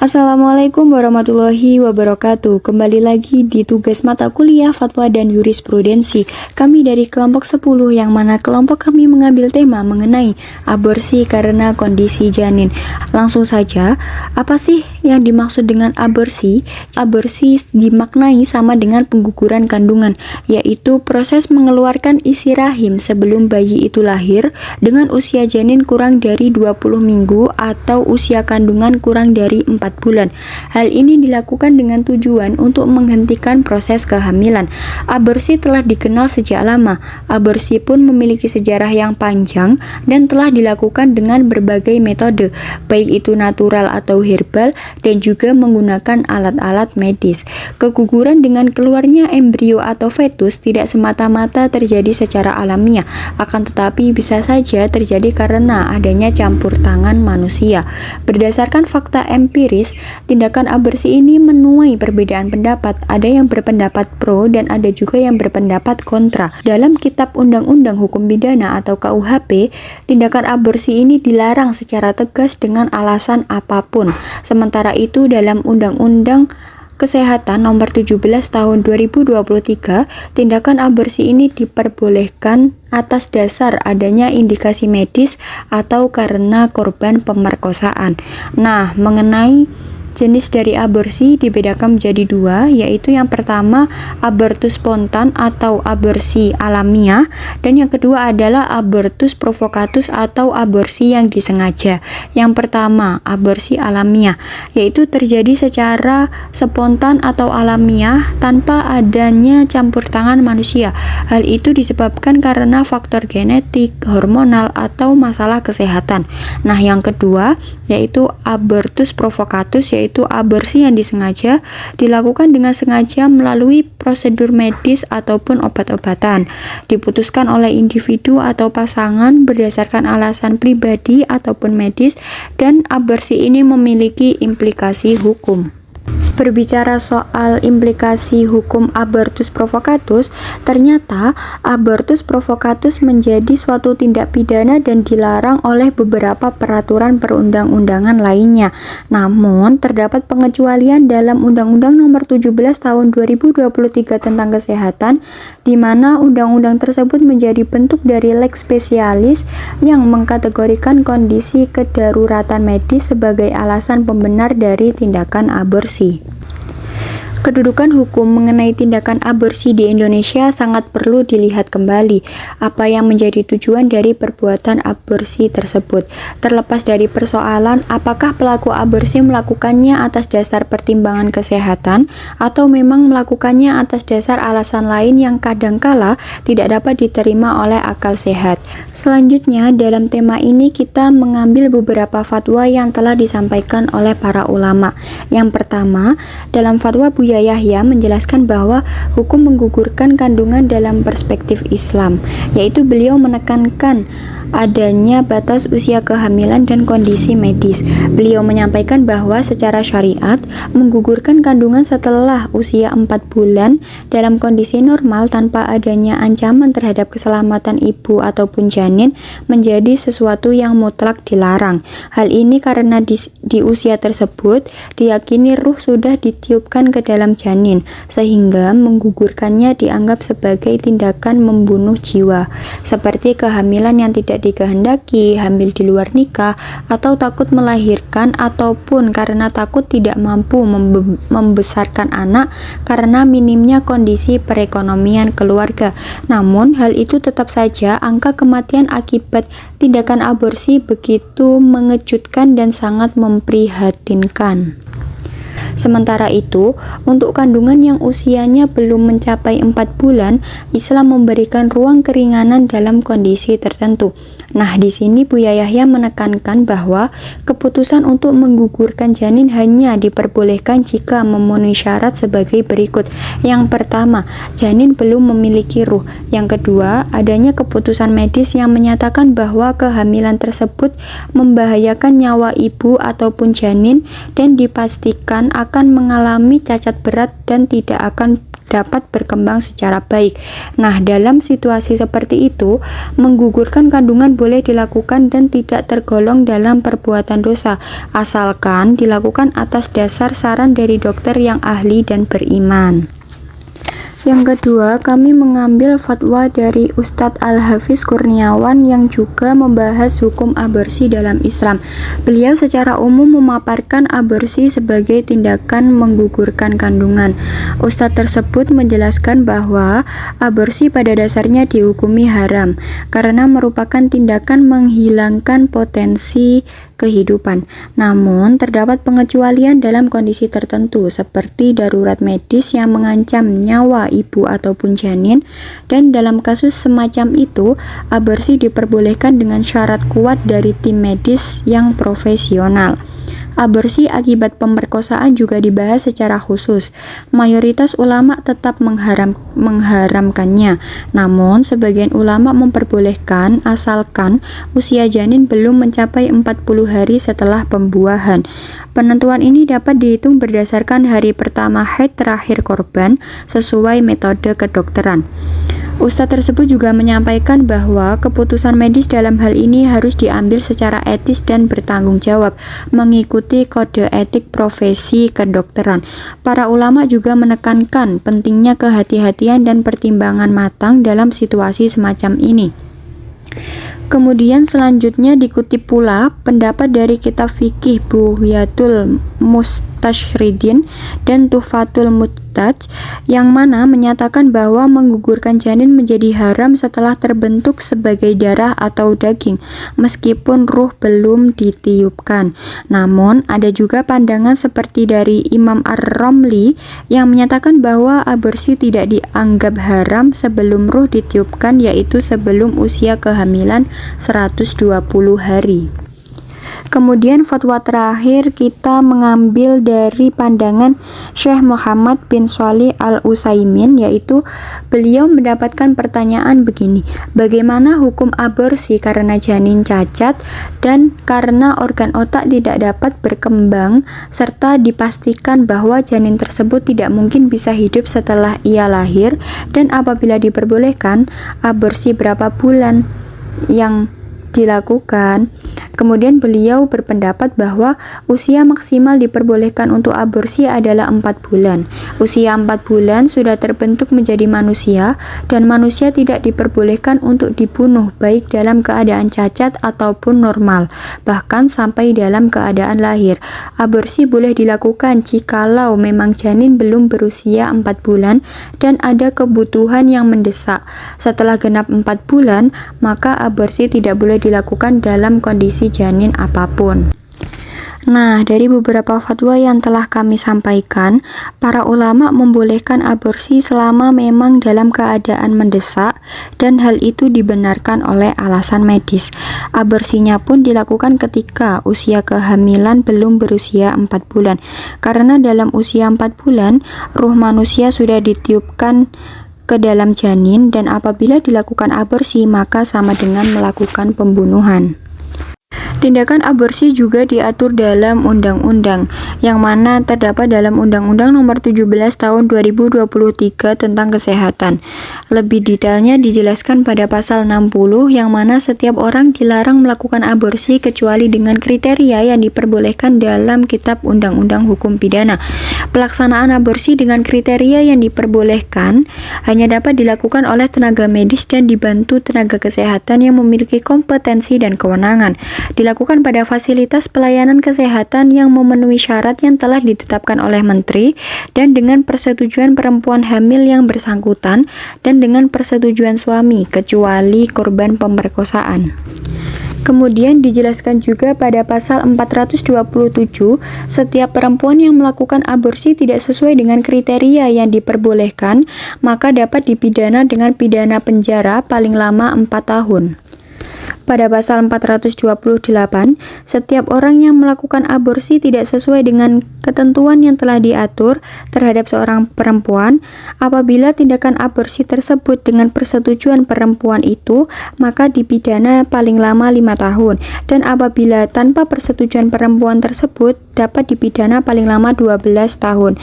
Assalamualaikum warahmatullahi wabarakatuh. Kembali lagi di tugas mata kuliah Fatwa dan Jurisprudensi. Kami dari kelompok 10 yang mana kelompok kami mengambil tema mengenai aborsi karena kondisi janin. Langsung saja, apa sih yang dimaksud dengan aborsi? Aborsi dimaknai sama dengan pengguguran kandungan, yaitu proses mengeluarkan isi rahim sebelum bayi itu lahir dengan usia janin kurang dari 20 minggu atau usia kandungan kurang dari 4 bulan. Hal ini dilakukan dengan tujuan untuk menghentikan proses kehamilan. Aborsi telah dikenal sejak lama. Aborsi pun memiliki sejarah yang panjang dan telah dilakukan dengan berbagai metode, baik itu natural atau herbal, dan juga menggunakan alat-alat medis. Keguguran dengan keluarnya embrio atau fetus tidak semata-mata terjadi secara alamiah, akan tetapi bisa saja terjadi karena adanya campur tangan manusia. Berdasarkan fakta empiris, tindakan aborsi ini menuai perbedaan pendapat. Ada yang berpendapat pro dan ada juga yang berpendapat kontra. Dalam Kitab Undang-Undang Hukum Pidana atau KUHP, tindakan aborsi ini dilarang secara tegas dengan alasan apapun. Sementara itu dalam Undang-Undang Kesehatan Nomor 17 Tahun 2023, tindakan aborsi ini diperbolehkan atas dasar adanya indikasi medis atau karena korban pemerkosaan. Nah, mengenai jenis dari aborsi dibedakan menjadi dua, yaitu yang pertama abortus spontan atau aborsi alamiah, dan yang kedua adalah abortus provokatus atau aborsi yang disengaja. Yang pertama, aborsi alamiah, yaitu terjadi secara spontan atau alamiah tanpa adanya campur tangan manusia. Hal itu disebabkan karena faktor genetik, hormonal, atau masalah kesehatan. Nah, yang kedua yaitu abortus provokatus, yaitu aborsi yang disengaja, dilakukan dengan sengaja melalui prosedur medis ataupun obat-obatan, diputuskan oleh individu atau pasangan berdasarkan alasan pribadi ataupun medis, dan aborsi ini memiliki implikasi hukum. Berbicara soal implikasi hukum abortus provokatus, ternyata abortus provokatus menjadi suatu tindak pidana dan dilarang oleh beberapa peraturan perundang-undangan lainnya. Namun, terdapat pengecualian dalam Undang-Undang Nomor 17 Tahun 2023 tentang Kesehatan, di mana undang-undang tersebut menjadi bentuk dari lex specialis yang mengkategorikan kondisi kedaruratan medis sebagai alasan pembenar dari tindakan aborsi. Kedudukan hukum mengenai tindakan aborsi di Indonesia sangat perlu dilihat kembali. Apa yang menjadi tujuan dari perbuatan aborsi tersebut? Terlepas dari persoalan apakah pelaku aborsi melakukannya atas dasar pertimbangan kesehatan atau memang melakukannya atas dasar alasan lain yang kadangkala tidak dapat diterima oleh akal sehat. Selanjutnya, dalam tema ini kita mengambil beberapa fatwa yang telah disampaikan oleh para ulama. Yang pertama, dalam fatwa Buya Yahya menjelaskan bahwa hukum menggugurkan kandungan dalam perspektif Islam, yaitu beliau menekankan adanya batas usia kehamilan dan kondisi medis. Beliau menyampaikan bahwa secara syariat, menggugurkan kandungan setelah usia 4 bulan dalam kondisi normal tanpa adanya ancaman terhadap keselamatan ibu ataupun janin menjadi sesuatu yang mutlak dilarang. Hal ini karena di usia tersebut diyakini ruh sudah ditiupkan ke dalam janin, sehingga menggugurkannya dianggap sebagai tindakan membunuh jiwa, seperti kehamilan yang tidak dikehendaki, hamil di luar nikah, atau takut melahirkan, ataupun karena takut tidak mampu membesarkan anak karena minimnya kondisi perekonomian keluarga. Namun, hal itu tetap saja angka kematian akibat tindakan aborsi begitu mengejutkan dan sangat memprihatinkan. Sementara itu, untuk kandungan yang usianya belum mencapai 4 bulan, Islam memberikan ruang keringanan dalam kondisi tertentu. Nah, di sini Buya Yahya menekankan bahwa keputusan untuk menggugurkan janin hanya diperbolehkan jika memenuhi syarat sebagai berikut. Yang pertama, janin belum memiliki ruh. Yang kedua, adanya keputusan medis yang menyatakan bahwa kehamilan tersebut membahayakan nyawa ibu ataupun janin dan dipastikan akan mengalami cacat berat dan tidak akan dapat berkembang secara baik. Nah, dalam situasi seperti itu, menggugurkan kandungan boleh dilakukan dan tidak tergolong dalam perbuatan dosa, asalkan dilakukan atas dasar saran dari dokter yang ahli dan beriman. Yang kedua, kami mengambil fatwa dari Ustadz Al-Hafiz Kurniawan yang juga membahas hukum aborsi dalam Islam. Beliau secara umum memaparkan aborsi sebagai tindakan menggugurkan kandungan. Ustadz tersebut menjelaskan bahwa aborsi pada dasarnya dihukumi haram karena merupakan tindakan menghilangkan potensi kehidupan. Namun, terdapat pengecualian dalam kondisi tertentu seperti darurat medis yang mengancam nyawa ibu ataupun janin, dan dalam kasus semacam itu, aborsi diperbolehkan dengan syarat kuat dari tim medis yang profesional. Aborsi akibat pemerkosaan juga dibahas secara khusus. Mayoritas ulama tetap mengharamkannya, namun sebagian ulama memperbolehkan asalkan usia janin belum mencapai 40 hari setelah pembuahan. Penentuan ini dapat dihitung berdasarkan hari pertama haid terakhir korban sesuai metode kedokteran. Ustadz tersebut juga menyampaikan bahwa keputusan medis dalam hal ini harus diambil secara etis dan bertanggung jawab, mengikuti kode etik profesi kedokteran. Para ulama juga menekankan pentingnya kehati-hatian dan pertimbangan matang dalam situasi semacam ini. Kemudian selanjutnya dikutip pula pendapat dari kitab fikih Bughyatul Mustashridin dan Tuhfatul Muhtaj yang mana menyatakan bahwa menggugurkan janin menjadi haram setelah terbentuk sebagai darah atau daging meskipun ruh belum ditiupkan. Namun ada juga pandangan seperti dari Imam Ar-Romli yang menyatakan bahwa aborsi tidak dianggap haram sebelum ruh ditiupkan, yaitu sebelum usia kehamilan 120 hari. Kemudian fatwa terakhir kita mengambil dari pandangan Syekh Muhammad bin Shalih Al-Utsaimin, yaitu beliau mendapatkan pertanyaan begini: bagaimana hukum aborsi karena janin cacat dan karena organ otak tidak dapat berkembang serta dipastikan bahwa janin tersebut tidak mungkin bisa hidup setelah ia lahir, dan apabila diperbolehkan, aborsi berapa bulan yang dilakukan? Kemudian beliau berpendapat bahwa usia maksimal diperbolehkan untuk aborsi adalah 4 bulan. Usia 4 bulan sudah terbentuk menjadi manusia, dan manusia tidak diperbolehkan untuk dibunuh baik dalam keadaan cacat ataupun normal, bahkan sampai dalam keadaan lahir. Aborsi boleh dilakukan jikalau memang janin belum berusia 4 bulan dan ada kebutuhan yang mendesak. Setelah genap 4 bulan, maka aborsi tidak boleh dilakukan dalam kondisi janin apapun. Nah, dari beberapa fatwa yang telah kami sampaikan, para ulama membolehkan aborsi selama memang dalam keadaan mendesak dan hal itu dibenarkan oleh alasan medis. Aborsinya pun dilakukan ketika usia kehamilan belum berusia 4 bulan, karena dalam usia 4 bulan, ruh manusia sudah ditiupkan ke dalam janin, dan apabila dilakukan aborsi maka sama dengan melakukan pembunuhan. Tindakan aborsi juga diatur dalam undang-undang, yang mana terdapat dalam Undang-Undang Nomor 17 Tahun 2023 tentang Kesehatan. Lebih detailnya dijelaskan pada pasal 60, yang mana setiap orang dilarang melakukan aborsi kecuali dengan kriteria yang diperbolehkan dalam Kitab Undang-Undang Hukum Pidana. Pelaksanaan aborsi dengan kriteria yang diperbolehkan hanya dapat dilakukan oleh tenaga medis dan dibantu tenaga kesehatan yang memiliki kompetensi dan kewenangan. Dilakukan pada fasilitas pelayanan kesehatan yang memenuhi syarat yang telah ditetapkan oleh Menteri, dan dengan persetujuan perempuan hamil yang bersangkutan, dan dengan persetujuan suami, kecuali korban pemerkosaan. Kemudian dijelaskan juga pada pasal 427, setiap perempuan yang melakukan aborsi tidak sesuai dengan kriteria yang diperbolehkan, maka dapat dipidana dengan pidana penjara paling lama 4 tahun. Pada pasal 428, setiap orang yang melakukan aborsi tidak sesuai dengan ketentuan yang telah diatur terhadap seorang perempuan, apabila tindakan aborsi tersebut dengan persetujuan perempuan itu, maka dipidana paling lama 5 tahun, dan apabila tanpa persetujuan perempuan tersebut, dapat dipidana paling lama 12 tahun.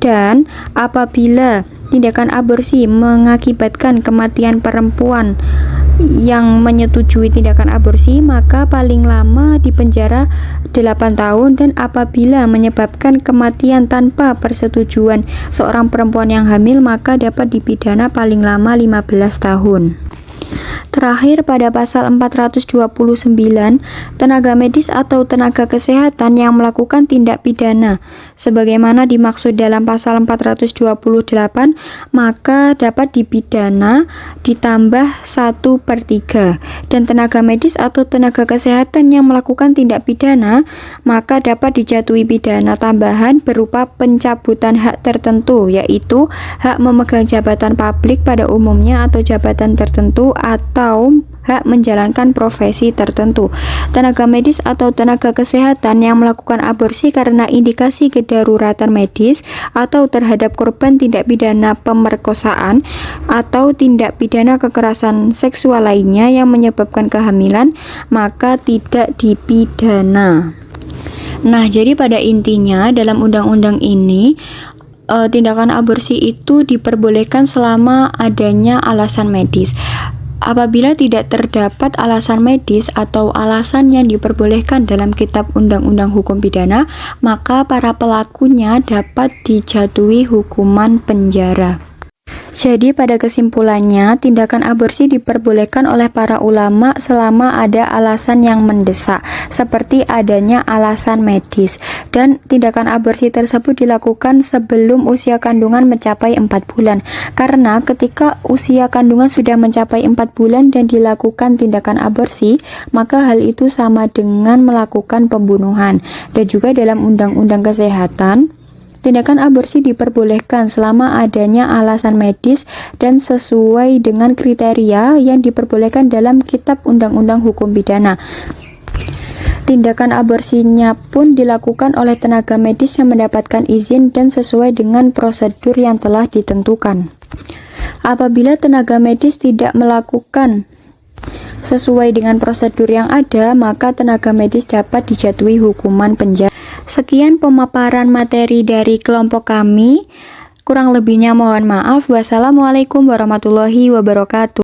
Dan apabila tindakan aborsi mengakibatkan kematian perempuan yang menyetujui tindakan aborsi, maka paling lama dipenjara 8 tahun, dan apabila menyebabkan kematian tanpa persetujuan seorang perempuan yang hamil, maka dapat dipidana paling lama 15 tahun. Terakhir, pada pasal 429, tenaga medis atau tenaga kesehatan yang melakukan tindak pidana sebagaimana dimaksud dalam pasal 428, maka dapat dipidana ditambah 1/3, dan tenaga medis atau tenaga kesehatan yang melakukan tindak pidana maka dapat dijatuhi pidana tambahan berupa pencabutan hak tertentu, yaitu hak memegang jabatan publik pada umumnya atau jabatan tertentu, atau hak menjalankan profesi tertentu. Tenaga medis atau tenaga kesehatan yang melakukan aborsi karena indikasi kedaruratan medis atau terhadap korban tindak pidana pemerkosaan atau tindak pidana kekerasan seksual lainnya yang menyebabkan kehamilan, maka tidak dipidana. Nah, jadi pada intinya dalam undang-undang ini tindakan aborsi itu diperbolehkan selama adanya alasan medis. Apabila tidak terdapat alasan medis atau alasan yang diperbolehkan dalam Kitab Undang-Undang Hukum Pidana, maka para pelakunya dapat dijatuhi hukuman penjara. Jadi pada kesimpulannya, tindakan aborsi diperbolehkan oleh para ulama selama ada alasan yang mendesak, seperti adanya alasan medis, dan tindakan aborsi tersebut dilakukan sebelum usia kandungan mencapai 4 bulan. Karena ketika usia kandungan sudah mencapai 4 bulan dan dilakukan tindakan aborsi, maka hal itu sama dengan melakukan pembunuhan. Dan juga dalam Undang-Undang Kesehatan, tindakan aborsi diperbolehkan selama adanya alasan medis dan sesuai dengan kriteria yang diperbolehkan dalam Kitab Undang-Undang Hukum Pidana. Tindakan aborsinya pun dilakukan oleh tenaga medis yang mendapatkan izin dan sesuai dengan prosedur yang telah ditentukan. Apabila tenaga medis tidak melakukan sesuai dengan prosedur yang ada, maka tenaga medis dapat dijatuhi hukuman penjara. Sekian pemaparan materi dari kelompok kami. Kurang lebihnya mohon maaf. Wassalamualaikum warahmatullahi wabarakatuh.